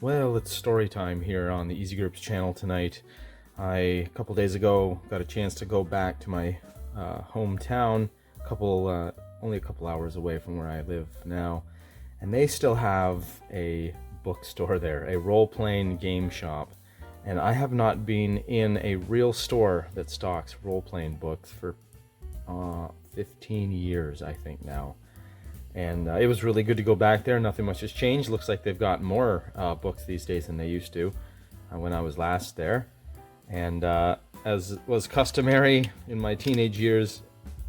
Well, it's story time here on the Easy Groups channel tonight. A couple days ago, got a chance to go back to my hometown, only a couple hours away from where I live now, and they still have a bookstore there, a role-playing game shop. And I have not been in a real store that stocks role-playing books for 15 years, I think now. And it was really good to go back there. Nothing much has changed. Looks like they've got more books these days than they used to when I was last there. And as was customary in my teenage years,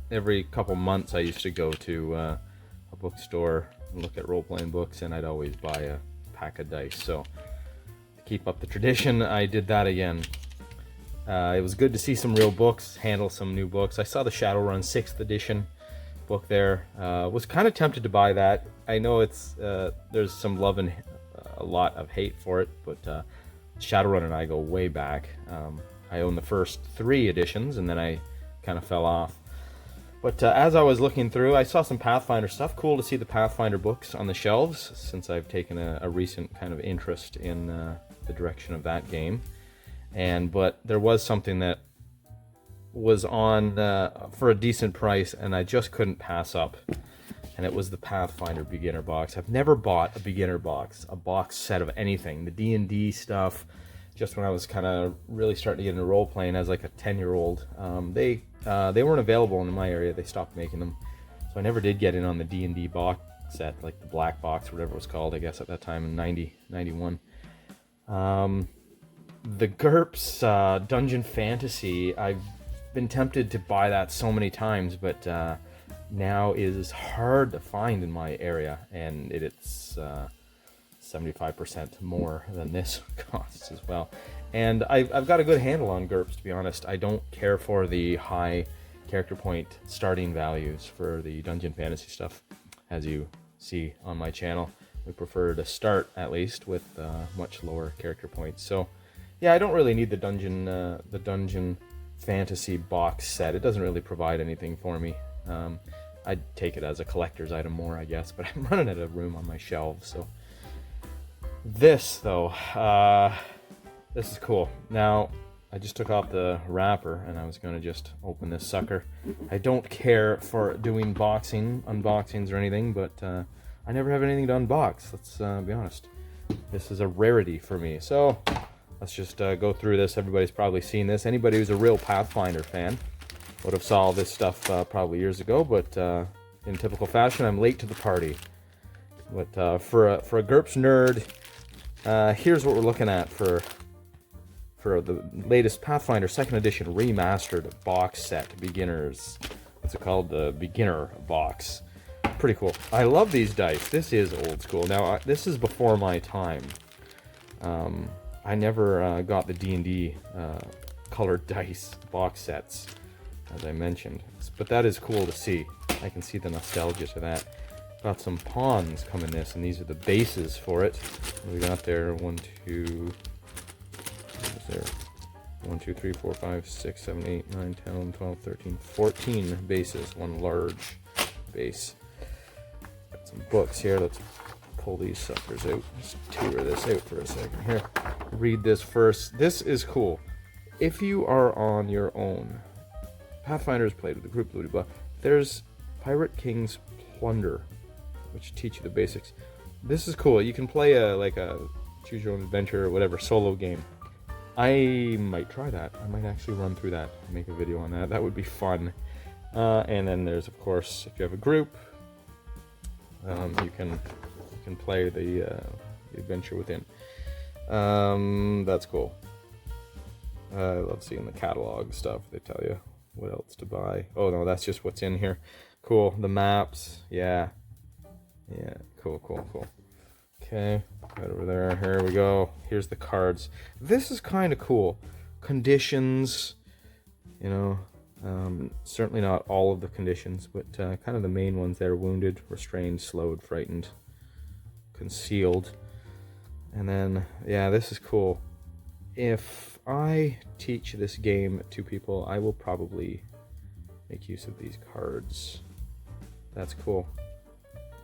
every couple months I used to go to a bookstore and look at role-playing books, and I'd always buy a pack of dice. So to keep up the tradition, I did that again. It was good to see some real books, handle some new books. I saw the Shadowrun 6th edition book there. Was kind of tempted to buy that. I know it's there's some love and a lot of hate for it, but Shadowrun and I go way back. I own the first 3 editions, and then I kind of fell off. But as I was looking through, I saw some Pathfinder stuff. Cool to see the Pathfinder books on the shelves, since I've taken a recent kind of interest in the direction of that game. But there was something that was on for a decent price, and I just couldn't pass up, and it was the Pathfinder beginner box. I've never bought a beginner box, a box set of anything. The D&D stuff, just when I was kind of really starting to get into role-playing as like a 10-year-old, they weren't available in my area. They stopped making them, so I never did get in on the D&D box set, like the black box, whatever it was called, I guess at that time in 91. The GURPS Dungeon Fantasy, I've been tempted to buy that so many times, but now it is hard to find in my area, and it's 75% more than this costs as well. And I've got a good handle on GURPS, to be honest. I don't care for the high character point starting values for the Dungeon Fantasy stuff, as you see on my channel. We prefer to start, at least, with much lower character points. So yeah, I don't really need the Dungeon Fantasy box set. It doesn't really provide anything for me. I'd take it as a collector's item more, I guess, but I'm running out of room on my shelves. So this, though, this is cool. Now, I just took off the wrapper, and I was going to just open this sucker. I don't care for doing unboxings or anything, but I never have anything to unbox, let's be honest. This is a rarity for me, so let's just go through this. Everybody's probably seen this. Anybody who's a real Pathfinder fan would have saw this stuff probably years ago, but in typical fashion, I'm late to the party. But for a GURPS nerd, here's what we're looking at for the latest Pathfinder 2nd edition remastered box set beginners. What's it called? The beginner box. Pretty cool. I love these dice. This is old school. Now, this is before my time. I never got the D&D colored dice box sets, as I mentioned. But that is cool to see. I can see the nostalgia to that. Got some pawns come in this, and these are the bases for it. What we got there? 1, 2... What was there? 1, 2, 3, 4, 5, 6, 7, 8, 9, 10, 11, 12, 13, 14 bases. One large base. Got some books here. Let's pull these suckers out. Let's tour this out for a second here. Read this first. This is cool. If you are on your own, Pathfinder is played with a group, blah, blah, blah. There's Pirate King's Plunder, which teach you the basics. This is cool. You can play a choose your own adventure or whatever solo game. I might try that. I might actually run through that and make a video on that. That would be fun. And then there's, of course, if you have a group, you can play the adventure within. That's cool. I love seeing the catalog stuff. They tell you what else to buy. Oh no, that's just what's in here. Cool. The maps. Yeah. Cool. Okay, right over there. Here we go. Here's the cards. This is kind of cool. Conditions. Certainly not all of the conditions, but kind of the main ones there: wounded, restrained, slowed, frightened, concealed. And then, yeah, this is cool. If I teach this game to people, I will probably make use of these cards. That's cool.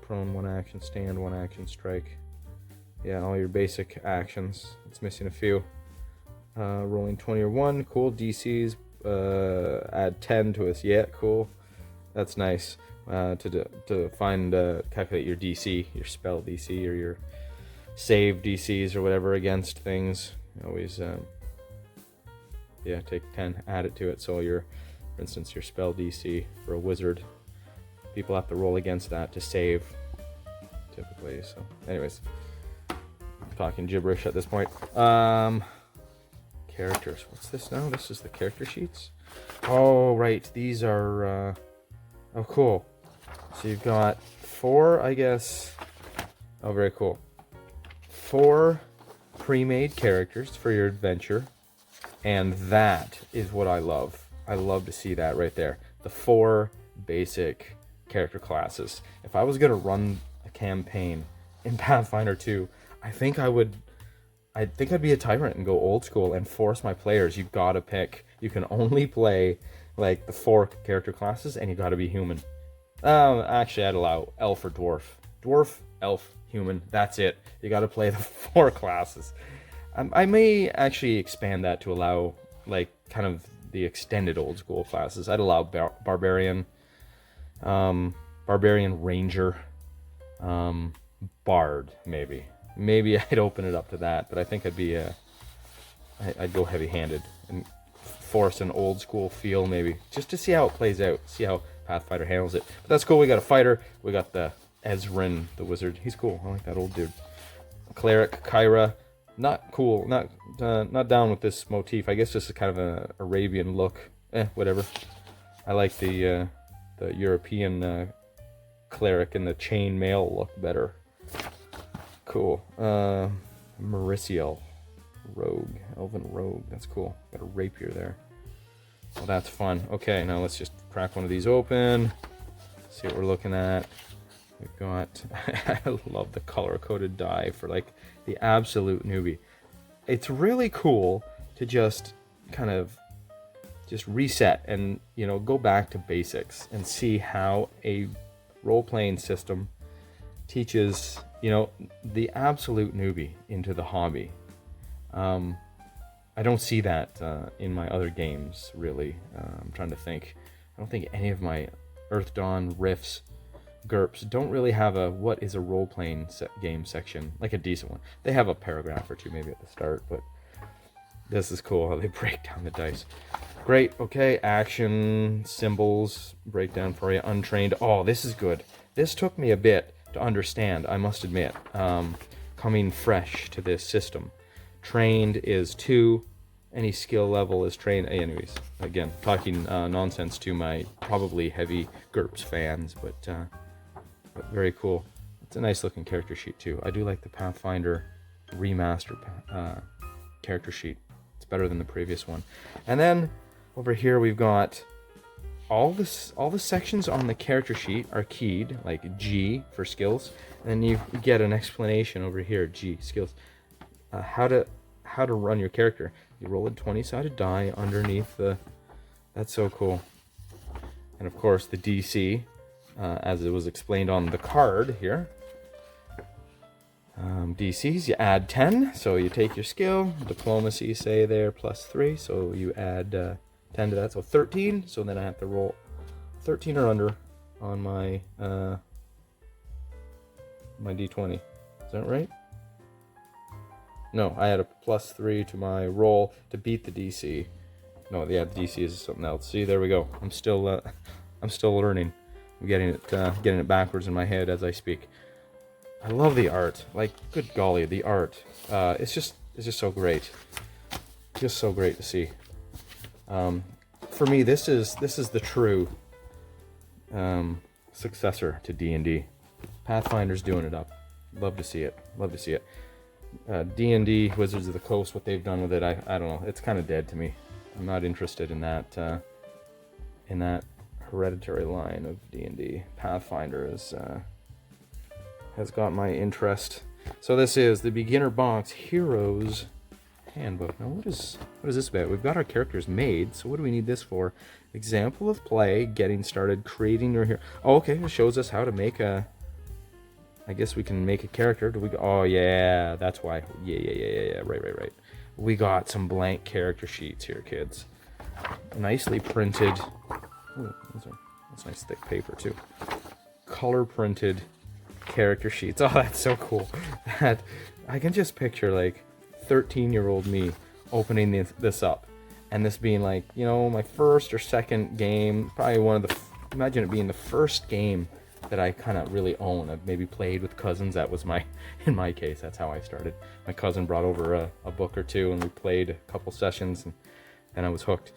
Prone, 1 action, stand, 1 action, strike. Yeah, all your basic actions. It's missing a few. Rolling 20 or 1, cool. DCs, add 10 to us. Yeah, cool. That's nice. To calculate your DC, your spell DC, or your save DCs or whatever against things. Always, yeah, take 10, add it to it. So for instance, your spell DC for a wizard, people have to roll against that to save, typically. So, anyways, I'm talking gibberish at this point. Characters. What's this now? This is the character sheets. Oh, right. These are. Oh, cool. So you've got 4, I guess. Oh, very cool. 4 pre-made characters for your adventure, and that is what I love. I love to see that right there. The 4 basic character classes. If I was gonna run a campaign in Pathfinder 2, I think I'd be a tyrant and go old school and force my players. You gotta pick. You can only play like the 4 character classes, and you gotta be human. Actually, I'd allow elf or dwarf. Dwarf, elf, human. That's it. You gotta play the 4 classes. I may actually expand that to allow like kind of the extended old school classes. I'd allow barbarian, barbarian ranger, bard maybe. Maybe I'd open it up to that, but I think I'd go heavy-handed and force an old school feel maybe, just to see how it plays out, see how Pathfinder handles it. But that's cool. We got a fighter. We got the Ezrin, the wizard. He's cool. I like that old dude. Cleric, Kyra. Not cool. Not down with this motif. I guess this is kind of an Arabian look. Whatever. I like the European cleric and the chain mail look better. Cool. Mauriciel. Rogue. Elven rogue. That's cool. Got a rapier there. Well, that's fun. Okay, now let's just crack one of these open. See what we're looking at. We've got... I love the color-coded die for, like, the absolute newbie. It's really cool to just kind of just reset and, you know, go back to basics and see how a role-playing system teaches, you know, the absolute newbie into the hobby. I don't see that in my other games, really. I'm trying to think. I don't think any of my Earth Dawn, Rifts, GURPS don't really have a what is a role-playing game section, like a decent one. They have a paragraph or two maybe at the start, but this is cool how they break down the dice. Great, okay, action, symbols, breakdown for you, untrained. Oh, this is good. This took me a bit to understand, I must admit, coming fresh to this system. Trained is 2, any skill level is trained. Anyways, again, talking nonsense to my probably heavy GURPS fans, but very cool. It's a nice looking character sheet too. I do like the Pathfinder remaster character sheet. It's better than the previous one. And then over here we've got all the sections on the character sheet are keyed, like G for skills, and then you get an explanation over here, G skills. How to run your character. You roll a 20-sided die underneath the... That's so cool. And of course the DC, as it was explained on the card here. DCs, you add 10, so you take your skill, diplomacy, say there, +3, so you add 10 to that, so 13, so then I have to roll 13 or under on my my D20. Is that right? No, I had a +3 to my roll to beat the DC. No, yeah, the DC is something else. See, there we go. I'm still learning. I'm getting it backwards in my head as I speak. I love the art. Like, good golly, the art. It's just so great. Just so great to see. For me, this is the true successor to D&D. Pathfinder's doing it up. Love to see it. Love to see it. D&D, Wizards of the Coast, what they've done with it, I don't know. It's kind of dead to me. I'm not interested in that hereditary line of D&D. Pathfinder has got my interest. So this is the Beginner Box Heroes Handbook. Now what is this about? We've got our characters made, so what do we need this for? Example of play, getting started, creating your hero. Oh, okay, it shows us how to make a I guess we can make a character. Do we? Oh yeah, that's why. Yeah. Right. We got some blank character sheets here, kids. Nicely printed. Ooh, that's nice thick paper too. Color printed character sheets. Oh, that's so cool. That I can just picture like 13-year-old me opening this up, and this being like, you know, my first or second game. Probably one of the. Imagine it being the first game that I kind of really own. I've maybe played with cousins. That was in my case, that's how I started. My cousin brought over a book or two, and we played a couple sessions, and then I was hooked.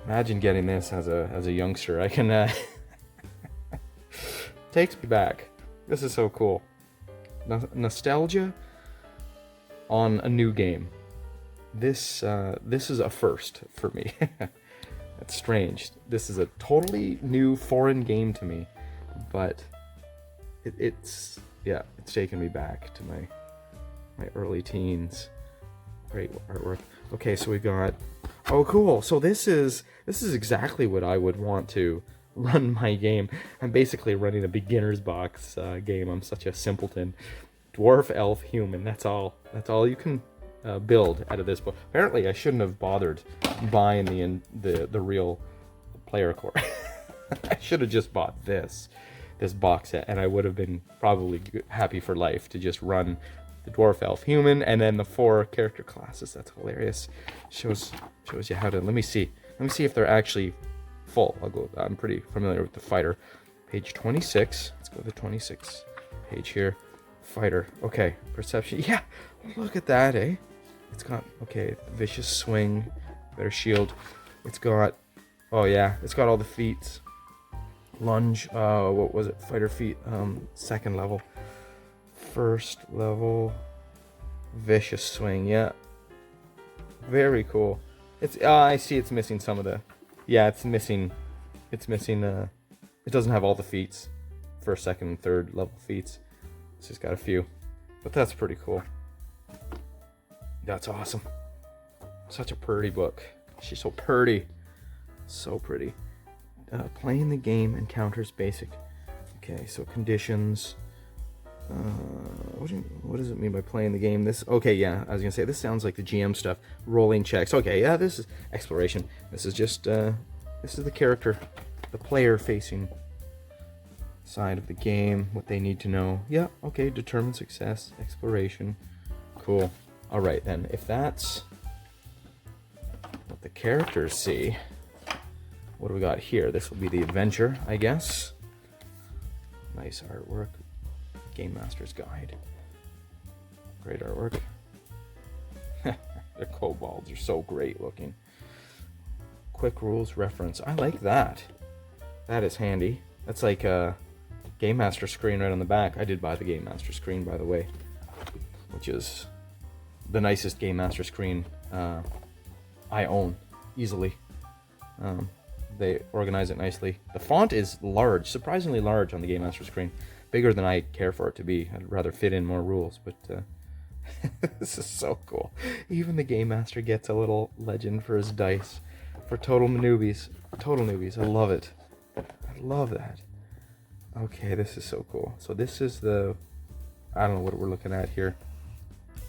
Imagine getting this as a youngster. I can takes me back. This is so cool. Nostalgia on a new game. This is a first for me. That's strange. This is a totally new foreign game to me, but it's taken me back to my early teens. Great artwork. Okay, so we got. Oh, cool. So this is exactly what I would want to run my game. I'm basically running a beginner's box game. I'm such a simpleton. Dwarf, elf, human. That's all you can build out of this book. Apparently, I shouldn't have bothered buying the real player core. I should have just bought this box set, and I would have been probably happy for life to just run the dwarf, elf, human, and then the 4 character classes. That's hilarious. Shows you how to. Let me see if they're actually full. I'm pretty familiar with the fighter. Page 26. Let's go to the 26 page here. Fighter. Okay, perception. Yeah, look at that, eh? It's got, okay, vicious swing, better shield. It's got, oh yeah, it's got all the feats. Lunge, what was it? Fighter feat, 2nd level. 1st level, vicious swing, yeah. Very cool. It's, I see it's missing some of the, yeah, it's missing, it doesn't have all the feats. 1st, 2nd, and 3rd level feats. It's just got a few, but that's pretty cool. That's awesome. Such a pretty book. She's so pretty. So pretty. Playing the game encounters basic. Okay, so conditions. What does it mean by playing the game? This, okay, yeah, I was gonna say this sounds like the GM stuff. Rolling checks. Okay, yeah, this is exploration. This is just this is the character, the player facing side of the game, what they need to know. Yeah, okay, determine success, exploration. Cool. All right, then, if that's what the characters see, what do we got here? This will be the adventure, I guess. Nice artwork. Game Master's Guide. Great artwork. Their kobolds are so great looking. Quick rules reference. I like that. That is handy. That's like a Game Master screen right on the back. I did buy the Game Master screen, by the way, which is the nicest Game Master screen I own, easily. They organize it nicely. The font is large, surprisingly large on the Game Master screen. Bigger than I care for it to be. I'd rather fit in more rules, but this is so cool. Even the Game Master gets a little legend for his dice. For total newbies. Total newbies. I love it. I love that. Okay, this is so cool. So this is the, I don't know what we're looking at here.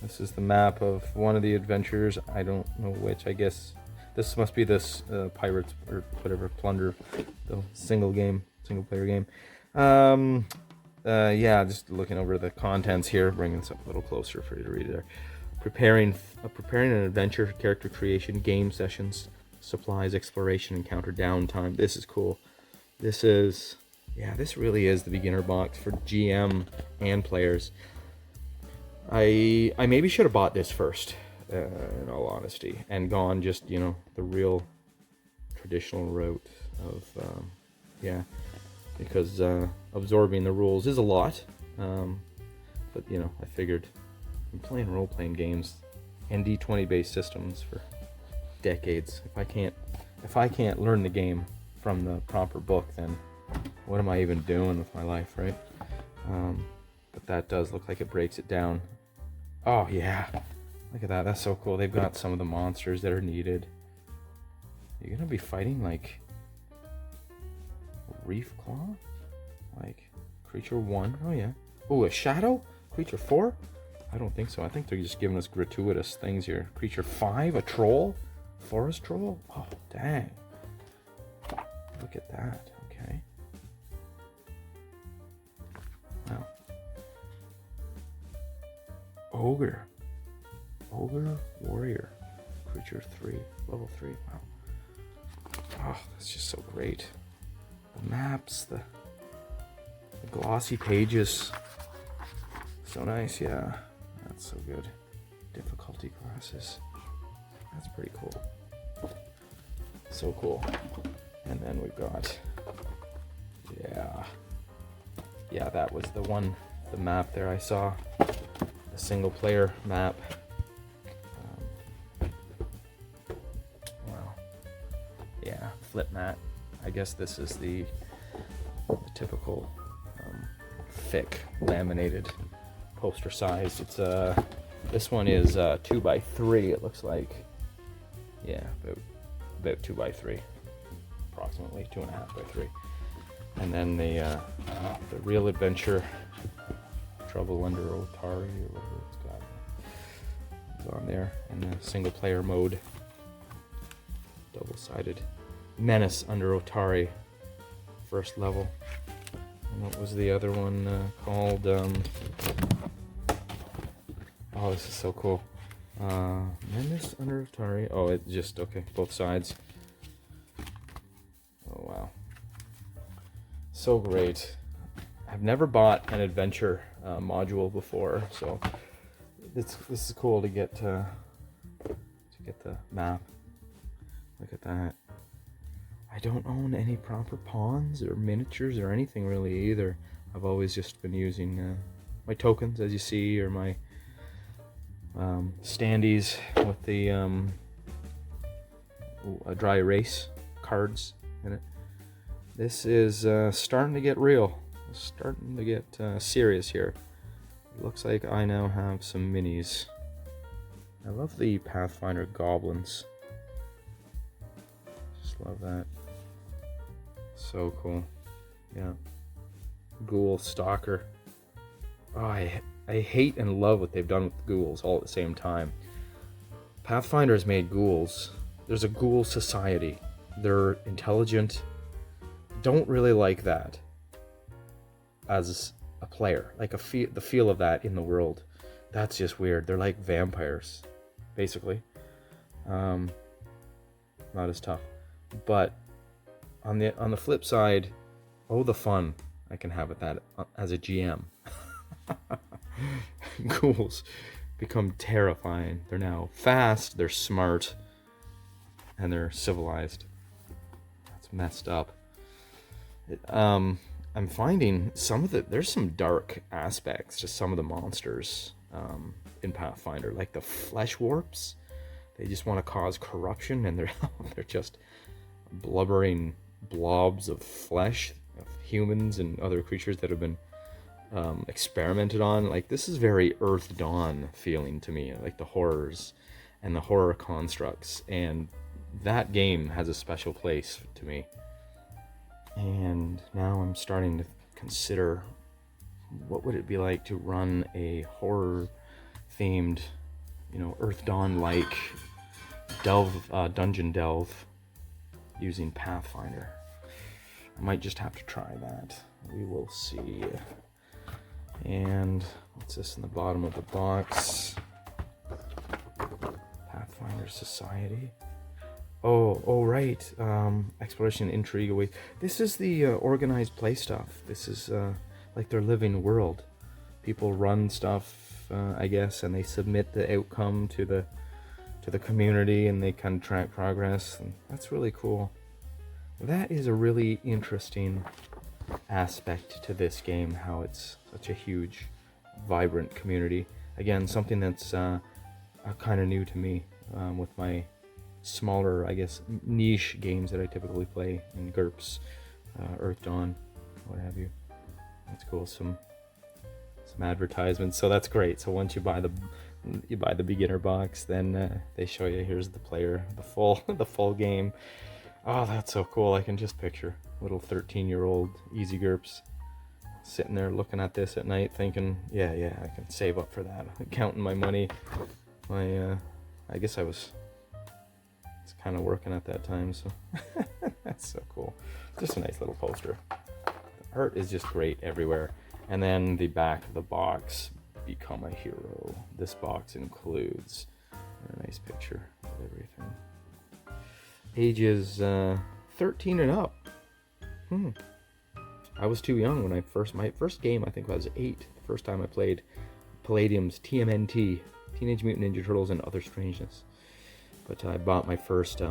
This is the map of one of the adventures. I don't know which. I guess this must be this Pirates or whatever, Plunder, the single player game. Yeah, just looking over the contents here, bringing this up a little closer for you to read there. Preparing an adventure, character creation, game sessions, supplies, exploration, encounter, downtime. This is cool. This is, yeah, this really is the beginner box for GM and players. I maybe should have bought this first, in all honesty, and gone just, you know, the real traditional route of, yeah, because absorbing the rules is a lot, but, you know, I figured I'm playing role-playing games and D20 based systems for decades. If I can't learn the game from the proper book, then what am I even doing with my life, right? But that does look like it breaks it down. Oh yeah, look at that. That's so cool. They've got some of the monsters that are needed. You're gonna be fighting like a reef claw, like creature 1. Oh yeah. Oh, a shadow? Creature 4? I don't think so. I think they're just giving us gratuitous things here. Creature 5? A troll? Forest troll? Oh, dang. Look at that. Okay. Wow. Ogre. Ogre warrior. Creature 3. Level 3. Wow. Oh, that's just so great. The maps, the glossy pages. So nice, yeah. That's so good. Difficulty classes. That's pretty cool. So cool. And then we've got, yeah, that was the map there I saw. The single player map. Wow. Yeah, flip mat. I guess this is the typical thick laminated poster size. It's this one is 2x3. It looks like, yeah, about 2x3, approximately 2.5x3. And then the Real Adventure Trouble Under Otari, or whatever it's got, is on there, and the single player mode, double-sided Menace Under Otari, first level. And what was the other one called? Oh, this is so cool. Menace Under Otari. Oh, it just, okay, both sides. Oh, wow. So great. I've never bought an adventure module before, so this is cool to get the map. Look at that. I don't own any proper pawns or miniatures or anything really either. I've always just been using my tokens, as you see, or my standees with the dry erase cards in it. This is starting to get real. It's starting to get serious here. It looks like I now have some minis. I love the Pathfinder goblins. Just love that. So cool. Yeah. Ghoul Stalker. Oh, I hate and love what they've done with ghouls all at the same time. Pathfinder has made ghouls. There's a ghoul society. They're intelligent. Don't really like that as a player. Like the feel of that in the world. That's just weird. They're like vampires, basically. Not as tough. But on the flip side, oh, the fun I can have with that as a GM. Ghouls become terrifying. They're now fast, they're smart, and they're civilized. That's messed up. I'm finding there's some dark aspects to some of the monsters in Pathfinder, like the flesh warps. They just want to cause corruption, and they're just blubbering blobs of flesh of humans and other creatures that have been experimented on. Like, this is very Earth Dawn feeling to me, like the horrors and the horror constructs, and that game has a special place to me. And now I'm starting to consider, what would it be like to run a horror themed, Earth Dawn like dungeon delve using Pathfinder. I might just have to try that. We will see. And what's this in the bottom of the box? Pathfinder Society. Oh, right. Exploration, intrigue, away. This is the organized play stuff. This is like their living world. People run stuff, I guess, and they submit the outcome to the community, and they kind of track progress. And that's really cool. That is a really interesting aspect to this game, how it's such a huge, vibrant community. Again, something that's kind of new to me with my smaller, I guess, niche games that I typically play in GURPS, Earth Dawn, what have you. That's cool. Some advertisements, so that's great. So once you buy the beginner box, then they show you, here's the full game. Oh, that's so cool. I can just picture little 13-year-old easy GURPS sitting there looking at this at night thinking, yeah, I can save up for that. Counting my money. I guess I was kind of working at that time, so that's so cool. Just a nice little poster. The art is just great everywhere. And then the back of the box, Become a Hero. This box includes a nice picture of everything. Ages 13 and up. I was too young when my first game I think I was 8. The first time I played Palladium's TMNT, Teenage Mutant Ninja Turtles and Other Strangeness. But I bought my first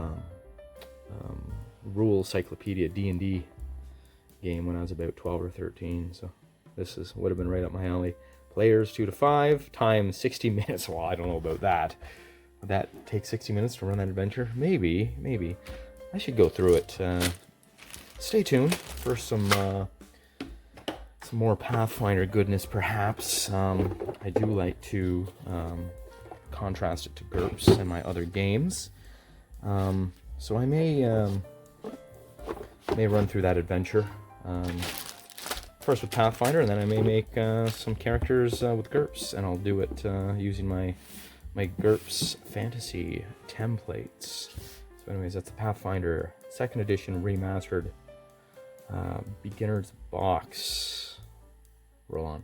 Rule Cyclopedia D&D game when I was about 12 or 13. So this would have been right up my alley. Players 2 to 5, time 60 minutes. Well, I don't know about that. Would that take 60 minutes to run that adventure? Maybe. I should go through it. Stay tuned for some more Pathfinder goodness, perhaps. I do like to contrast it to GURPS and my other games. So I may run through that adventure. First with Pathfinder, and then I may make some characters with GURPS, and I'll do it using my GURPS fantasy templates. So anyways, that's the Pathfinder 2nd edition remastered beginner's box. Roll on.